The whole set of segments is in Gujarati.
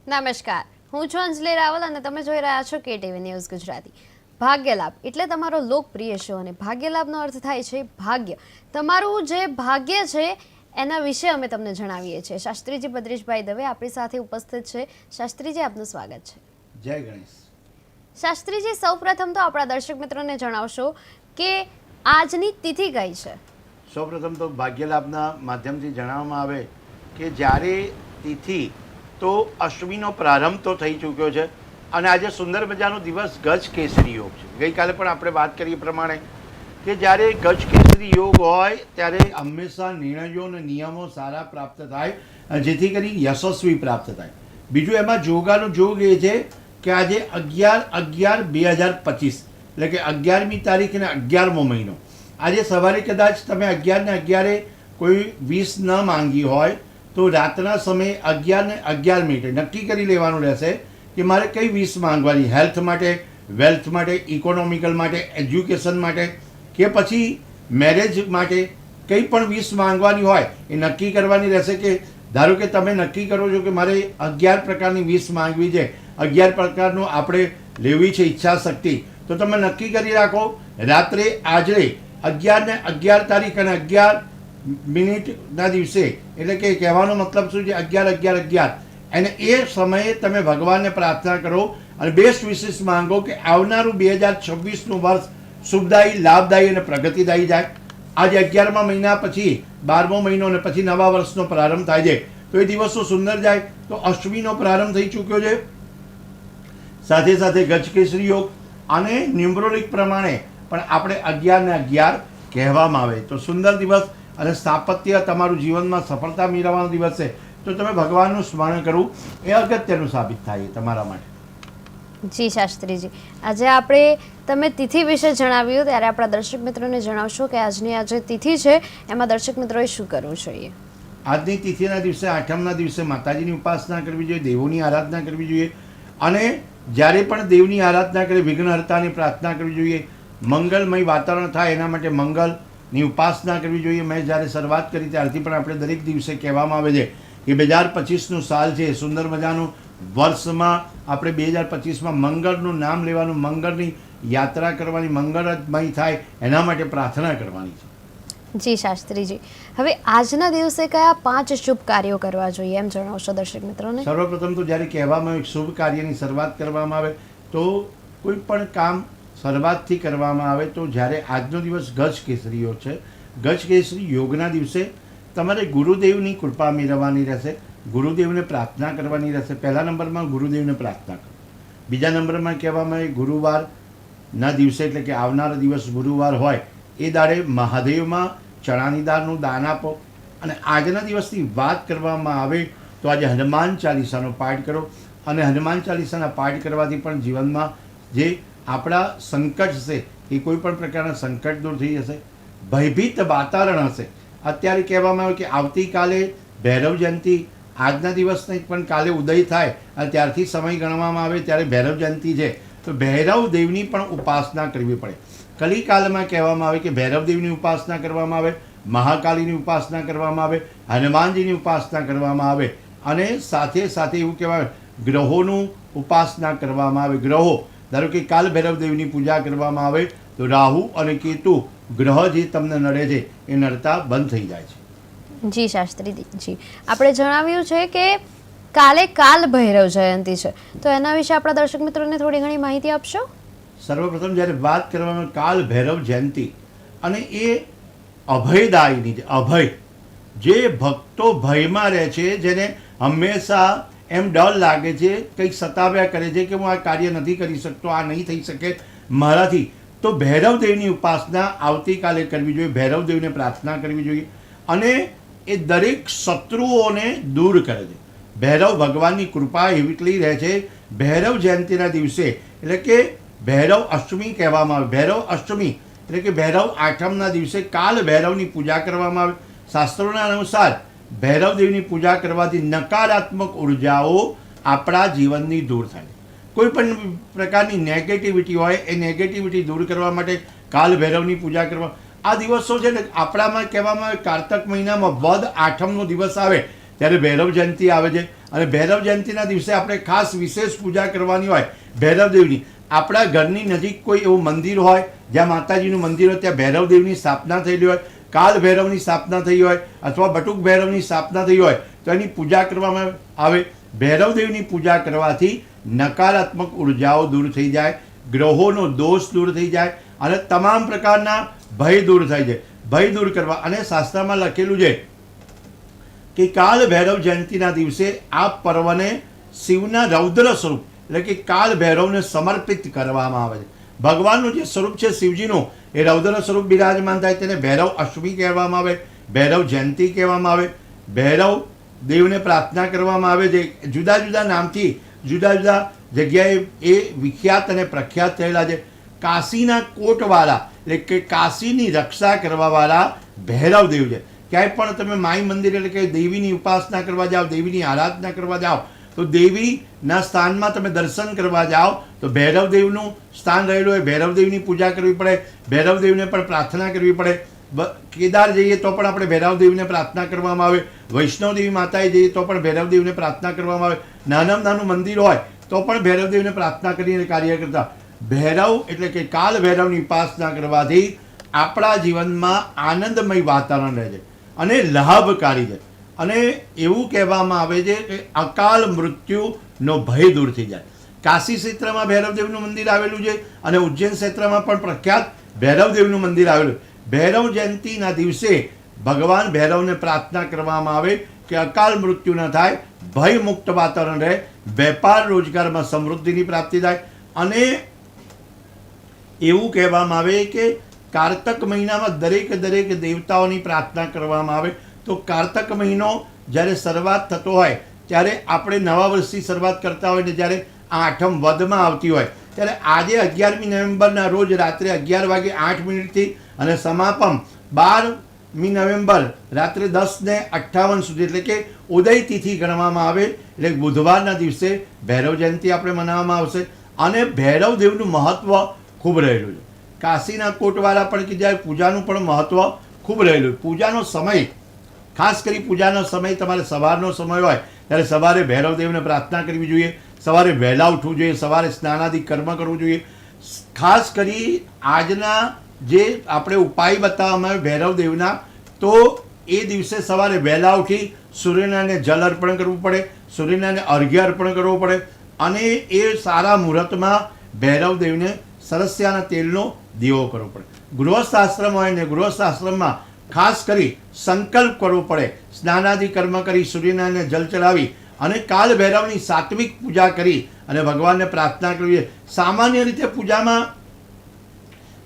નમસ્કાર, હું છું અંજલિ રાવલ અને તમે જોઈ રહ્યા છો કેટીવી ન્યૂઝ ગુજરાતી. ભાગ્યલાભ એટલે તમારો લોકપ્રિય શો અને ભાગ્યલાભનો અર્થ થાય છે ભાગ્ય. તમારું જે ભાગ્ય છે એના વિશે અમે તમને જણાવીએ છીએ. શાસ્ત્રીજી ભદ્રેશભાઈ દવે આપણી સાથે ઉપસ્થિત છે. શાસ્ત્રીજી, આપનું સ્વાગત છે. જય ગણેશ. શાસ્ત્રીજી, સૌપ્રથમ તો આપણા દર્શક મિત્રોને જણાવશો કે આજની તિથિ કઈ છે? સૌપ્રથમ તો ભાગ્યલાભના માધ્યમથી જણાવવામાં આવે કે જ્યારે તિથિ તો અષ્ટમીનો પ્રારંભ તો થઈ ચૂક્યો છે અને આજે સુંદર મજાનો દિવસ ગજ કેસરી યોગ છે. ગઈકાલે પણ આપણે વાત કરી પ્રમાણે કે જ્યારે ગજ કેસરી યોગ હોય ત્યારે હંમેશા નિર્ણયો અને નિયમો સારા પ્રાપ્ત થાય જેથી કરી યશસ્વી પ્રાપ્ત થાય. બીજું એમાં જોગાનો જોગ એ છે કે આજે 11/11/2025 એટલે કે 11મી તારીખ અને 11મો મહિનો. આજે સવારે કદાચ તમે 11 કોઈ 20 ન માંગી હોય તો રાતના સમયે 11:11 નક્કી કરી લેવાનું રહેશે કે મારે કઈ 20 માંગવાની, હેલ્થ માટે, વેલ્થ માટે, ઇકોનોમિકલ માટે, એજ્યુકેશન માટે કે પછી મેરેજ માટે કંઈ પણ 20 માંગવાની હોય એ નક્કી કરવાની રહેશે. કે ધારો કે તમે નક્કી કરો છો કે મારે 11 પ્રકારની 20 માંગવી છે, 11 પ્રકારનું આપણે લેવી છે ઈચ્છા શક્તિ, તો તમે નક્કી કરી રાખો રાત્રે આજે 11 અને 11 દિવસે, એટલે કે કહેવાનો મતલબ શું છે 11 અને એ સમયે તમે ભગવાનને પ્રાર્થના કરો અને બેસ્ટ વિશેષ માંગો કે આવનારું 2026નું વર્ષ શુભદાયી, લાભદાયી અને પ્રગતિદાયી જાય. આજે 11મા મહિના પછી 12મો મહિનો અને પછી નવા વર્ષનો પ્રારંભ થાય છે તો એ દિવસો સુંદર જાય. તો અષ્ટમીનો પ્રારંભ થઈ ચૂક્યો છે, સાથે સાથે ગજકેસરી યોગ અને ન્યુમરોલિક પ્રમાણે પણ આપણે 11 કહેવામાં આવે તો સુંદર દિવસ અને સ્થાપત્ય તમારું જીવનમાં સફળતા મેળવવાનો દિવસ છે. તો તમે ભગવાનનું સ્મરણ કરવું એ અગત્યનું સાબિત થાય તમારા માટે. જી શાસ્ત્રીજી, આજે તમે તિથિ વિશે જણાવ્યું ત્યારે આપણા દર્શક મિત્રોને જણાવશો કે આજે તિથિ છે એમાં દર્શક મિત્રોએ શું કરવું જોઈએ? આજની તિથિના દિવસે, આઠમના દિવસે માતાજીની ઉપાસના કરવી જોઈએ, દેવોની આરાધના કરવી જોઈએ અને જ્યારે પણ દેવની આરાધના કરી વિઘ્નહર્તાની પ્રાર્થના કરવી જોઈએ. મંગલમય વાતાવરણ થાય એના માટે મંગલની ઉપાસના કરવી જોઈએ. મેં જ્યારે શરૂઆત કરી ત્યારથી પણ આપણે દરેક દિવસે કહેવામાં આવે છે કે 2025નું સાલ છે, સુંદર મજાનું વર્ષમાં આપણે 2025માં મંગળનું નામ લેવાનું, મંગળની યાત્રા કરવાની, મંગળમય થાય એના માટે પ્રાર્થના કરવાની છે. જી શાસ્ત્રીજી, હવે આજના દિવસે કયા 5 શુભ કાર્યો કરવા જોઈએ એમ જણાવશો દર્શક મિત્રોને? સર્વપ્રથમ તો જ્યારે કહેવામાં આવે શુભ કાર્યની શરૂઆત કરવામાં આવે તો કોઈ પણ કામ શરૂઆતથી કરવામાં આવે તો જ્યારે આજનો દિવસ ગજ કેસરી યોગ છે, ગજ કેસરી યોગના દિવસે તમારે ગુરુદેવની કૃપા મેળવવાની રહેશે, ગુરુદેવને પ્રાર્થના કરવાની રહેશે. પહેલા નંબરમાં ગુરુદેવને પ્રાર્થના કરો. બીજા નંબરમાં કહેવામાં આવે ગુરુવારના દિવસે એટલે કે આવનારો દિવસ ગુરુવાર હોય એ દાડે મહાદેવમાં ચણાની દાળનું દાન આપો. અને આજના દિવસની વાત કરવામાં આવે તો આજે હનુમાન ચાલીસાનો પાઠ કરો અને હનુમાન ચાલીસાના પાઠ કરવાથી પણ જીવનમાં જે આપણા સંકટ છે એ કોઈ પણ પ્રકારના સંકટ દૂર થઈ જશે. ભયભીત વાતાવરણ હશે. અત્યારે કહેવામાં આવે કે આવતીકાલે ભૈરવ જયંતિ, આજના દિવસને પણ કાલે ઉદય થાય અને ત્યારથી સમય ગણવામાં આવે ત્યારે ભૈરવ જયંતિ છે તો ભૈરવ દેવની પણ ઉપાસના કરવી પડે. કલિકાલમાં કહેવામાં આવે કે ભૈરવ દેવની ઉપાસના કરવામાં આવે, મહાકાલીની ઉપાસના કરવામાં આવે, હનુમાનજીની ઉપાસના કરવામાં આવે અને સાથે સાથે એવું કહેવાય ગ્રહોનું ઉપાસના કરવામાં આવે. ગ્રહો ધારો કે કાલ ભૈરવ દેવની પૂજા કરવામાં આવે તો રાહુ અને કેતુ ગ્રહ જે તમને નડે છે એ નડતા બંધ થઈ જાય છે. જી શાસ્ત્રીજી, આપણે જણાવ્યું છે કે કાલે કાલ ભૈરવ જયંતિ છે તો એના વિશે આપણા દર્શક મિત્રોને થોડી ઘણી માહિતી આપશો? સર્વપ્રથમ જ્યારે વાત કરવામાં કાલ ભૈરવ જયંતિ અને એ અભયદાયીની છે. અભય જે ભક્તો ભયમાં રહે છે, જેને હંમેશા એમ ડર લાગે છે, કંઈક સતાવ્યા કરે છે કે હું આ કાર્ય નથી કરી શકતો, આ નહીં થઈ શકે મારાથી, તો ભૈરવદેવની ઉપાસના આવતીકાલે કરવી જોઈએ. ભૈરવદેવને પ્રાર્થના કરવી જોઈએ અને એ દરેક શત્રુઓને દૂર કરે છે. ભૈરવ ભગવાનની કૃપા એવી રહે છે. ભૈરવ જયંતિના દિવસે એટલે કે ભૈરવ અષ્ટમી કહેવામાં આવે. ભૈરવ અષ્ટમી એટલે કે ભૈરવ આઠમના દિવસે કાલ ભૈરવની પૂજા કરવામાં આવે. શાસ્ત્રોના અનુસાર ભૈરવદેવની પૂજા કરવાથી નકારાત્મક ઉર્જાઓ આપણા જીવનની દૂર થાય. કોઈ પણ પ્રકારની નેગેટિવિટી હોય એ નેગેટિવિટી દૂર કરવા માટે કાલ ભૈરવની પૂજા કરવા. આ દિવસો છે ને આપણામાં કહેવામાં આવે કારતક મહિનામાં વદ આઠમનો દિવસ આવે ત્યારે ભૈરવ જયંતિ આવે છે અને ભૈરવ જયંતિના દિવસે આપણે ખાસ વિશેષ પૂજા કરવાની હોય ભૈરવદેવની. આપણા ઘરની નજીક કોઈ એવું મંદિર હોય જ્યાં માતાજીનું મંદિર હોય, ત્યાં ભૈરવદેવની સ્થાપના થયેલી હોય, કાલ ભૈરવની સ્થાપના થઈ હોય અથવા બટુક ભૈરવની સ્થાપના થઈ હોય તો એની પૂજા કરવામાં આવે. ભૈરવદેવની પૂજા કરવાથી નકારાત્મક ઉર્જાઓ દૂર થઈ જાય, ગ્રહોનો દોષ દૂર થઈ જાય અને તમામ પ્રકારના ભય દૂર થાય છે. ભય દૂર કરવા અને શાસ્ત્રમાં લખેલું છે કે કાલ ભૈરવ જયંતિના દિવસે આ પર્વને શિવના રૌદ્ર સ્વરૂપ એટલે કે કાલ ભૈરવને સમર્પિત કરવામાં આવે છે. ભગવાનનું જે સ્વરૂપ છે શિવજીનું એ રૌદ્ર સ્વરૂપ બિરાજમાન થાય તેને ભૈરવ અષ્ટમી કહેવામાં આવે, ભૈરવ જયંતિ કહેવામાં આવે. ભૈરવ દેવને પ્રાર્થના કરવામાં આવે છે. જુદા જુદા નામથી જુદા જુદા જગ્યાએ એ વિખ્યાત અને પ્રખ્યાત થયેલા છે. કાશીના કોટવાળા એટલે કે કાશીની રક્ષા કરવાવાળા ભૈરવ દેવ છે. ક્યાંય પણ તમે માઈ મંદિર એટલે કે દેવીની ઉપાસના કરવા જાઓ, દેવીની આરાધના કરવા જાઓ તો દેવીના સ્થાનમાં તમે દર્શન કરવા જાઓ તો ભૈરવદેવનું સ્થાન રહેલું હોય, ભૈરવદેવની પૂજા કરવી પડે, ભૈરવદેવને પણ પ્રાર્થના કરવી પડે. કેદાર જઈએ તો પણ આપણે ભૈરવદેવને પ્રાર્થના કરવામાં આવે, વૈષ્ણવદેવી માતાએ જઈએ તો પણ ભૈરવદેવને પ્રાર્થના કરવામાં આવે, નાનામાં નાનું મંદિર હોય તો પણ ભૈરવદેવને પ્રાર્થના કરીને કાર્ય કરતા. ભૈરવ એટલે કે કાલ ભૈરવની ઉપાસના કરવાથી આપણા જીવનમાં આનંદમય વાતાવરણ રહે છે અને લાભકારી છે. અને એવું કહેવામાં આવે છે કે અકાલ મૃત્યુનો ભય દૂર થઈ જાય. કાશી ક્ષેત્રમાં ભૈરવદેવનું મંદિર આવેલું છે અને ઉજ્જૈન ક્ષેત્રમાં પણ પ્રખ્યાત ભૈરવદેવનું મંદિર આવેલું. ભૈરવ જયંતિના દિવસે ભગવાન ભૈરવને પ્રાર્થના કરવામાં આવે કે અકાલ મૃત્યુ ન થાય, ભય મુક્ત વાતાવરણ રહે, વેપાર રોજગારમાં સમૃદ્ધિની પ્રાપ્તિ થાય. અને એવું કહેવામાં આવે કે કારતક મહિનામાં દરેક દેવતાઓની પ્રાર્થના કરવામાં આવે. તો કારતક મહિનો જ્યારે શરૂઆત થતો હોય ત્યારે આપણે નવા વર્ષની શરૂઆત કરતા હોય ને જ્યારે આઠમ વધમાં આવતી હોય ત્યારે આજે 11મી નવેમ્બરના રોજ રાત્રે 11:08 અને સમાપન 12મી નવેમ્બર રાત્રે 10:58 સુધી એટલે કે ઉદય તિથિ ગણવામાં આવે. એટલે બુધવારના દિવસે ભૈરવ જયંતિ આપણે મનાવવામાં આવશે. અને ભૈરવદેવનું મહત્વ ખૂબ રહેલું છે. કાશીના કોટવાળા પણ કીધા પૂજાનું પણ મહત્વ ખૂબ રહેલું. પૂજાનો સમય ખાસ કરી પૂજાનો સમય તમારે સવારનો સમય હોય ત્યારે સવારે ભૈરવદેવને પ્રાર્થના કરવી જોઈએ, સવારે વહેલા ઉઠવું જોઈએ, સવારે સ્નાનાદિ કર્મ કરવું જોઈએ. ખાસ કરી આજના જે આપણે ઉપાય બતાવવામાં આવે ભૈરવદેવના તો એ દિવસે સવારે વહેલા ઉઠી સૂર્યનારાયણને જલ અર્પણ કરવું પડે, સૂર્યનારાયણને અર્ઘ્ય અર્પણ કરવું પડે અને એ સારા મુહૂર્તમાં ભૈરવદેવને સરસ્યાના તેલનો દીવો કરવો પડે. ગૃહસ્થ આશ્રમ હોય ને ગૃહસ્થ આશ્રમમાં ખાસ કરી સંકલ્પ કરવો પડે, સ્નાનાદિ કર્મ કરી સૂર્યનારાયણને જલ ચડાવી અને કાલ ભૈરવની સાત્વિક પૂજા કરી અને ભગવાનને પ્રાર્થના કરવી. સામાન્ય રીતે પૂજામાં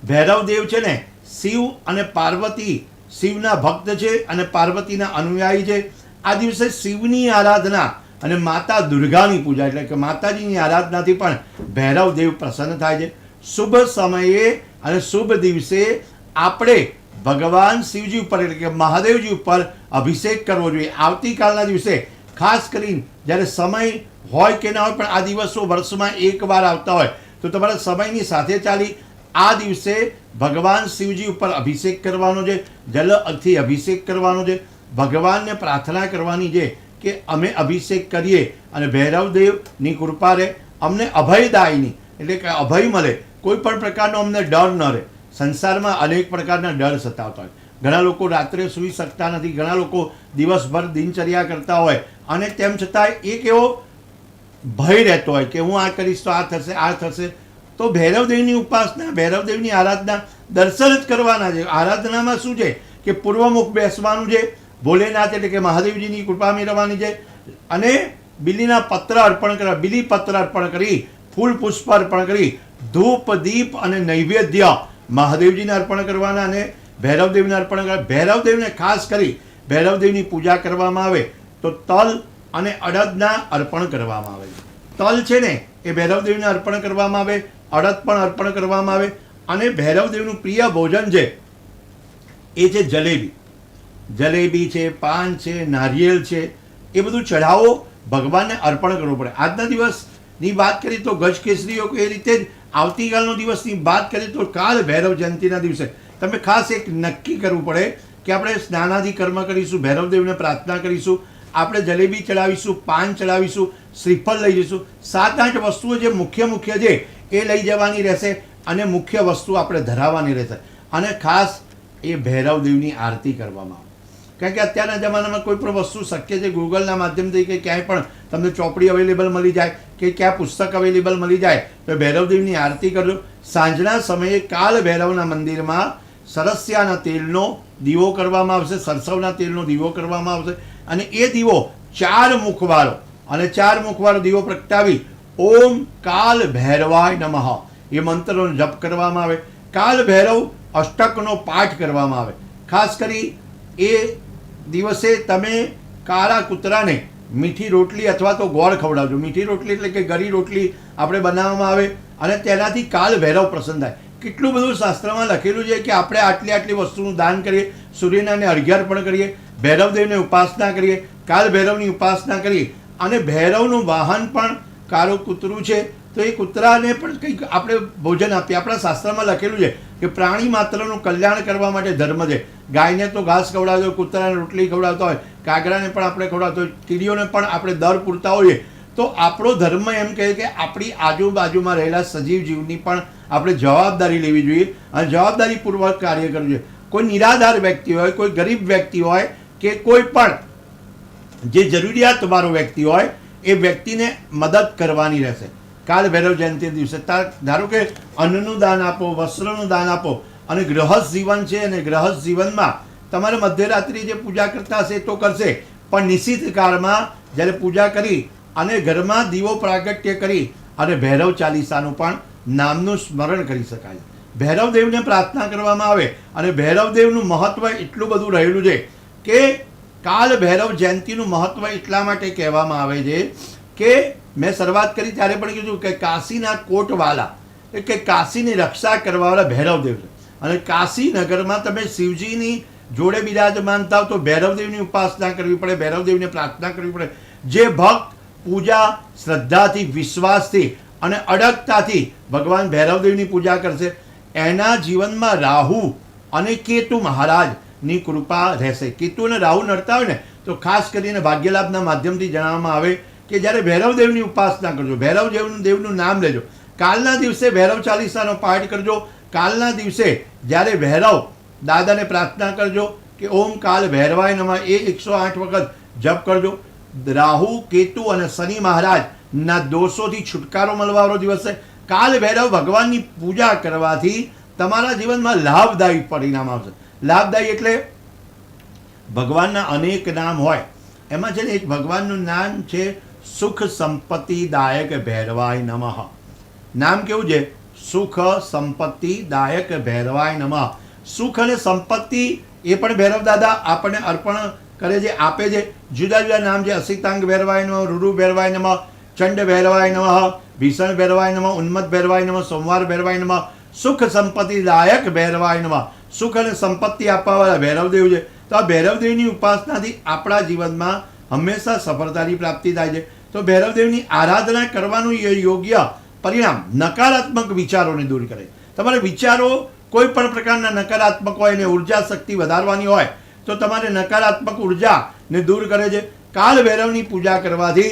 ભૈરવદેવ છે ને શિવ અને પાર્વતી શિવના ભક્ત છે અને પાર્વતીના અનુયાયી છે. આ દિવસે શિવની આરાધના અને માતા દુર્ગાની પૂજા એટલે કે માતાજીની આરાધનાથી પણ ભૈરવદેવ પ્રસન્ન થાય છે. શુભ સમયે અને શુભ દિવસે આપણે ભગવાન શિવજી ઉપર એટલે કે મહાદેવજી ઉપર અભિષેક કરવો જોઈએ. આવતીકાલના દિવસે ખાસ કરીને જ્યારે સમય હોય કે ના હોય પણ આ દિવસો વર્ષમાં એકવાર આવતા હોય તો તમારા સમયની સાથે ચાલી આ દિવસે ભગવાન શિવજી ઉપર અભિષેક કરવાનો છે, જલથી અભિષેક કરવાનો છે, ભગવાનને પ્રાર્થના કરવાની છે કે અમે અભિષેક કરીએ અને ભૈરવદેવની કૃપા રહે, અમને અભયદાયની એટલે કે અભય મળે, કોઈ પણ પ્રકારનો અમને ડર ન રહે. સંસારમાં અનેક પ્રકારના ડર સતાવતા હોય. ઘણા લોકો રાત્રે સૂઈ શકતા નથી, ઘણા લોકો દિવસભર દિનચર્યા કરતા હોય અને તેમ છતાં એક એવો ભય રહેતો હોય કે હું આ કરીશ તો આ થશે આ થશે. તો ભૈરવદેવની ઉપાસના ભૈરવદેવની આરાધના દર્શન જ કરવાના છે. આરાધનામાં શું છે કે પૂર્વમુખ બેસવાનું છે, ભોલેનાથ એટલે કે મહાદેવજીની કૃપા મેળવવાની છે અને બિલીના પત્ર અર્પણ કરવા, બિલી પત્ર અર્પણ કરી, ફૂલ પુષ્પ અર્પણ કરી, ધૂપ દીપ અને નૈવેદ્ય મહાદેવજીને અર્પણ કરવાના અને ભૈરવદેવને અર્પણ કરવા. ભૈરવદેવને ખાસ કરી ભૈરવદેવની પૂજા કરવામાં આવે તો તલ અને અડદના અર્પણ કરવામાં આવે. તલ છે ને એ ભૈરવદેવને અર્પણ કરવામાં આવે, અડદ પણ અર્પણ કરવામાં આવે અને ભૈરવદેવનું પ્રિય ભોજન છે એ છે જલેબી. જલેબી છે, પાન છે, નારિયેળ છે, એ બધું ચઢાવો ભગવાનને અર્પણ કરવું પડે. આજના દિવસની વાત કરીએ તો ગજ કેસરીઓ એ રીતે જ આવતીકાલનો દિવસની વાત કરીએ તો કાલ ભૈરવ જયંતિના દિવસે તમે ખાસ એક નક્કી કરવું પડે કે આપણે સ્નાનાદિ કર્મ કરીશું, ભૈરવદેવને પ્રાર્થના કરીશું આપણે જલેબી ચડાવીશું, પાન ચડાવીશું, શ્રીફળ લઈ જઈશું. 7-8 વસ્તુઓ જે મુખ્ય છે એ લઈ જવાની રહેશે અને મુખ્ય વસ્તુ આપણે ધરાવવાની રહેશે. અને ખાસ એ ભૈરવદેવની આરતી કરવામાં આવે. કારણ કે અત્યારના જમાનામાં કોઈ પણ વસ્તુ શક્ય છે ગૂગલના માધ્યમથી કે ક્યાંય પણ તમને ચોપડી અવેલેબલ મળી જાય કે ક્યાં પુસ્તક અવેલેબલ મળી જાય તો ભૈરવદેવની આરતી કરજો. સાંજના સમયે કાલ ભૈરવના મંદિરમાં સરસ્યાના તેલનો દીવો કરવામાં આવશે, સરસવના તેલનો દીવો કરવામાં આવશે અને એ દીવો 4 મુખવાળો અને 4 મુખવાળો દીવો પ્રગટાવી ઓમ કાલ ભૈરવાય નમઃ એ મંત્રનો જપ કરવામાં આવે. કાલ ભૈરવ અષ્ટકનો પાઠ કરવામાં આવે. ખાસ કરી એ દિવસે તમે કાળા કૂતરાને મીઠી રોટલી અથવા તો ગોળ ખવડાવજો. મીઠી રોટલી એટલે કે ગરી રોટલી આપણે બનાવવામાં આવે અને તેનાથી કાલ ભૈરવ પ્રસન્ન થાય. કેટલું બધું શાસ્ત્રમાં લખેલું છે કે આપણે આટલી વસ્તુનું દાન કરીએ, સૂર્યનારાયણને અર્ઘ્યાર્પણ કરીએ, ભૈરવદેવને ઉપાસના કરીએ, કાલ ભૈરવની ઉપાસના કરીએ અને ભૈરવનું વાહન પણ કાળું કૂતરું છે તો એ કૂતરાને પણ કંઈક આપણે ભોજન આપીએ. આપણા શાસ્ત્રમાં લખેલું છે કે પ્રાણી માત્રનું કલ્યાણ કરવા માટે ધર્મ છે. ગાયને તો ઘાસ ખવડાવતો હોય, કૂતરાને રોટલી ખવડાવતો હોય, કાગડાને પણ આપણે ખવડાવતો હોય, કીડીઓને પણ આપણે દર પૂરતા હોઈએ. તો આપણો ધર્મ એમ કહે કે આપણી આજુબાજુમાં રહેલા સજીવ જીવની પણ આપણે જવાબદારી લેવી જોઈએ અને જવાબદારીપૂર્વક કાર્ય કરવું જોઈએ. કોઈ નિરાધાર વ્યક્તિ હોય, કોઈ ગરીબ વ્યક્તિ હોય કે કોઈ પણ જે જરૂરિયાતવાળો વ્યક્તિ હોય એ વ્યક્તિને મદદ કરવાની રહેશે. કાલ ભૈરવ જયંતિ દિવસે ધારો કે અન્નનું દાન આપો, વસ્ત્રનું દાન આપો અને ગૃહસ્થ જીવન છે અને ગૃહસ્થ જીવનમાં તમારે મધ્યરાત્રિ જે પૂજા કરતા હશે તો કરશે પણ નિશ્ચિત કાળમાં જ્યારે પૂજા કરી અને ઘરમાં દીવો પ્રાગટ્ય કરી અને ભૈરવ ચાલીસાનું પણ નામનું સ્મરણ કરી શકાય. ભૈરવદેવને પ્રાર્થના કરવામાં આવે અને ભૈરવદેવનું મહત્વ એટલું બધું રહેલું છે કે કાલ ભૈરવ જયંતિનું મહત્વ એટલા માટે કહેવામાં આવે છે કે મેં શરૂઆત કરી ત્યારે પણ કીધું કે કાશીના કોટવાલા કે કાશીની રક્ષા કરવાવાળા ભૈરવદેવ છે અને કાશી નગરમાં તમે શિવજીની જોડે બિરાજમાન થાવ તો ભૈરવદેવની ઉપાસના કરવી પડે, ભૈરવદેવને પ્રાર્થના કરવી પડે. જે ભક્ત પૂજા શ્રદ્ધાથી, વિશ્વાસથી અને અડગતાથી ભગવાન ભૈરવદેવની પૂજા કરશે એના જીવનમાં રાહુ અને કેતુ મહારાજની કૃપા રહેશે. કેતુ અને રાહુ નડતા હોય ને તો ખાસ કરીને ભાગ્યલાભના માધ્યમથી જણાવવામાં આવે કે જ્યારે ભૈરવદેવની ઉપાસના કરજો, ભૈરવદેવનું નામ લેજો, કાલના દિવસે ભૈરવ ચાલીસાનો પાઠ કરજો, કાલના દિવસે જ્યારે ભૈરવ દાદાને પ્રાર્થના કરજો કે ઓમ કાલ ભૈરવાય નમઃ એ 108 વખત જપ કરજો. રાહુ, કેતુ અને શનિ મહારાજના દોષોથી છુટકારો મળવાનો દિવસ છે. કાલ ભૈરવ ભગવાનની પૂજા કરવાથી તમારા જીવનમાં લાભદાયી પરિણામ આવશે. લાભદાયી એટલે ભગવાનના અનેક નામ હોય એમાં છે ને એક ભગવાનનું નામ છે સુખ સંપત્તિદાયક ભૈરવાય નમઃ. નામ કેવું છે? સુખ સંપત્તિદાયક ભૈરવાય નમઃ. સુખ અને સંપત્તિ એ પણ ભૈરવ દાદા આપણને અર્પણ કરે છે, આપે છે. જુદા જુદા નામ છે. અસિતાંગ ભૈરવાય નમઃ, રૂરુ ભૈરવાય નમઃ, ચંડ ભૈરવાય નમઃ, ભીષણ ભૈરવાય નમઃ, ઉન્મત્ત ભૈરવાય નમઃ, સોમવાર ભૈરવાય નમઃ, સુખ સંપત્તિદાયક ભૈરવાય નમઃ. સુખ અને સંપત્તિ આપવાવાળા ભૈરવદેવ છે. તો આ ભૈરવદેવની ઉપાસનાથી આપણા જીવનમાં હંમેશા સફળતાની પ્રાપ્તિ થાય છે. તો ભૈરવદેવની આરાધના કરવાનું યોગ્ય પરિણામ નકારાત્મક વિચારોને દૂર કરે. તમારે વિચારો કોઈ પણ પ્રકારના નકારાત્મક હોય અને ઉર્જા શક્તિ વધારવાની હોય તો તમારે નકારાત્મક ઉર્જાને દૂર કરે છે. કાલ ભૈરવની પૂજા કરવાથી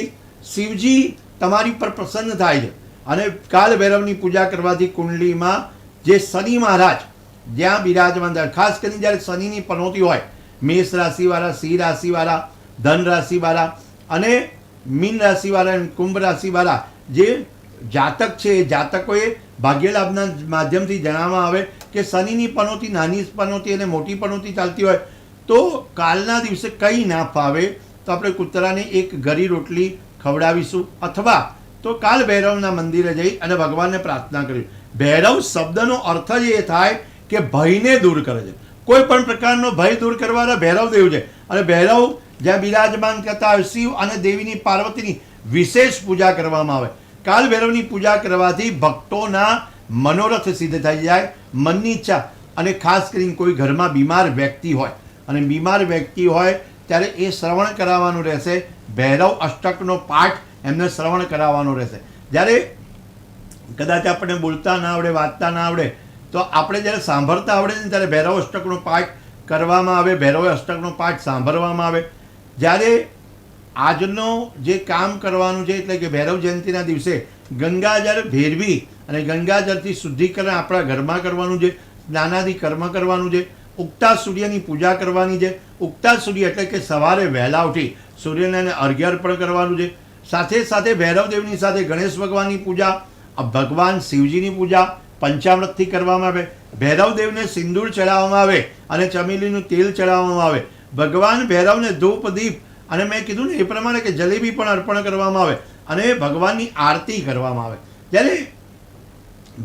શિવજી તમારી પર પ્રસન્ન થાય છે અને કાલ ભૈરવની પૂજા કરવાથી કુંડલીમાં જે શનિ મહારાજ જ્યાં બિરાજમાન થાય, ખાસ કરીને જ્યારે શનિની પનોતી હોય, મેષ રાશિવાળા, સિંહ રાશિવાળા, ધન રાશિવાળા અને મીન રાશિવાળા અને કુંભ રાશિવાળા જે જાતક છે એ જાતકોએ ભાગ્યલાભના માધ્યમથી જણાવવામાં આવે કે શનિની પનોતી, નાની પનોતી અને મોટી પનોતી ચાલતી હોય તો કાલના દિવસે કંઈ ના ફાવે તો આપણે કૂતરાને એક ગરી રોટલી ખવડાવીશું અથવા તો કાલ ભૈરવના મંદિરે જઈ અને ભગવાનને પ્રાર્થના કરવી. ભૈરવ શબ્દનો અર્થ જ એ થાય કે ભયને દૂર કરે છે. કોઈ પણ પ્રકારનો ભય દૂર કરવાના ભૈરવદેવ છે અને ભૈરવ જ્યાં બિરાજમાન કરતા હોય શિવ અને દેવીની પાર્વતીની વિશેષ પૂજા કરવામાં આવે. કાલ ભૈરવની પૂજા કરવાથી ભક્તોના મનોરથ સિદ્ધ થઈ જાય, મનની ઈચ્છા. અને ખાસ કરીને કોઈ ઘરમાં બીમાર વ્યક્તિ હોય અને બીમાર વ્યક્તિ હોય ત્યારે એ શ્રવણ કરાવવાનું રહેશે. ભૈરવ અષ્ટકનો પાઠ એમને શ્રવણ કરાવવાનો રહેશે. જ્યારે કદાચ આપણને બોલતા ના આવડે, વાંચતા ના આવડે તો આપણે જ્યારે સાંભળતા આવડે ને ત્યારે ભૈરવ અષ્ટકનો પાઠ કરવામાં આવે, ભૈરવ અષ્ટકનો પાઠ સાંભળવામાં આવે. જ્યારે આજનો જે કામ કરવાનું છે એટલે કે ભૈરવ જયંતિના દિવસે ગંગાજળ ભેરવી અને ગંગાજળથી શુદ્ધિકરણ આપણા ઘરમાં કરવાનું છે, સ્નાનાદિ કર્મ કરવાનું છે, ઉગતા સૂર્યની પૂજા કરવાની છે. ઉગતા સૂર્ય એટલે કે સવારે વહેલા ઉઠી સૂર્યને અર્ઘ્ય અર્પણ કરવાનું છે. સાથે સાથે ભૈરવદેવની સાથે ગણેશ ભગવાનની પૂજા, ભગવાન શિવજીની પૂજા પંચામૃતથી કરવામાં આવે, ભૈરવદેવને સિંદૂર ચડાવવામાં આવે અને ચમેલીનું તેલ ચડાવવામાં આવે. ભગવાન ભૈરવને ધૂપ દીપ અને મેં કીધું ને એ પ્રમાણે કે જલેબી પણ અર્પણ કરવામાં આવે અને ભગવાનની આરતી કરવામાં આવે. ત્યારે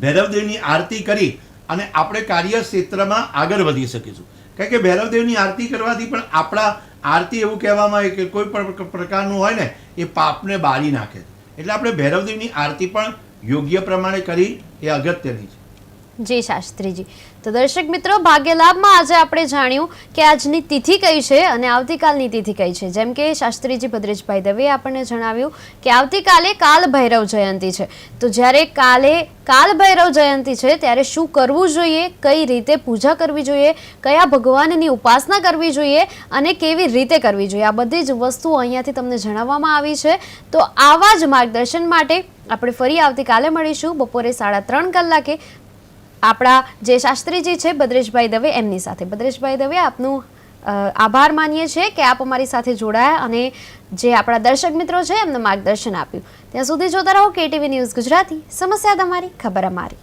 ભૈરવદેવની આરતી કરી અને આપણે કાર્યક્ષેત્રમાં આગળ વધી શકીશું. કારણ કે ભૈરવદેવની આરતી કરવાથી પણ આપણા આરતી એવું કહેવામાં આવે કે કોઈ પણ પ્રકારનું હોય ને એ પાપને બાળી નાખે. એટલે આપણે ભૈરવદેવની આરતી પણ યોગ્ય પ્રમાણે કરી એ અગત્યની છે. જી શાસ્ત્રીજી, તો દર્શક મિત્રો, ભાગ્ય લાભમાં આજે આપણે જાણ્યું કે આજની તિથિ કઈ છે અને આવતીકાલની તિથિ કઈ છે. જેમ કે શાસ્ત્રીજી ભદ્રેશભાઈ દવેએ આપણને જણાવ્યું કે આવતીકાલે કાલ ભૈરવ જયંતિ છે. તો જ્યારે કાલે કાલ ભૈરવ જયંતિ છે ત્યારે શું કરવું જોઈએ, કઈ રીતે પૂજા કરવી જોઈએ, કયા ભગવાનની ઉપાસના કરવી જોઈએ અને કેવી રીતે કરવી જોઈએ, આ બધી જ વસ્તુઓ અહીંયાથી તમને જણાવવામાં આવી છે. તો આવા જ માર્ગદર્શન માટે આપણે ફરી આવતીકાલે મળીશું બપોરે 3:30 કલાકે આપણા જે શાસ્ત્રીજી છે ભદ્રેશભાઈ દવે એમની સાથે. ભદ્રેશભાઈ દવે, આપનું આભાર માનીએ છીએ કે આપ અમારી સાથે જોડાયા અને જે આપણા દર્શક મિત્રો છે એમને માર્ગદર્શન આપ્યું. ત્યાં સુધી જોતા રહો KTV ન્યૂઝ ગુજરાતી. સમસ્યા તમારી, ખબર અમારી.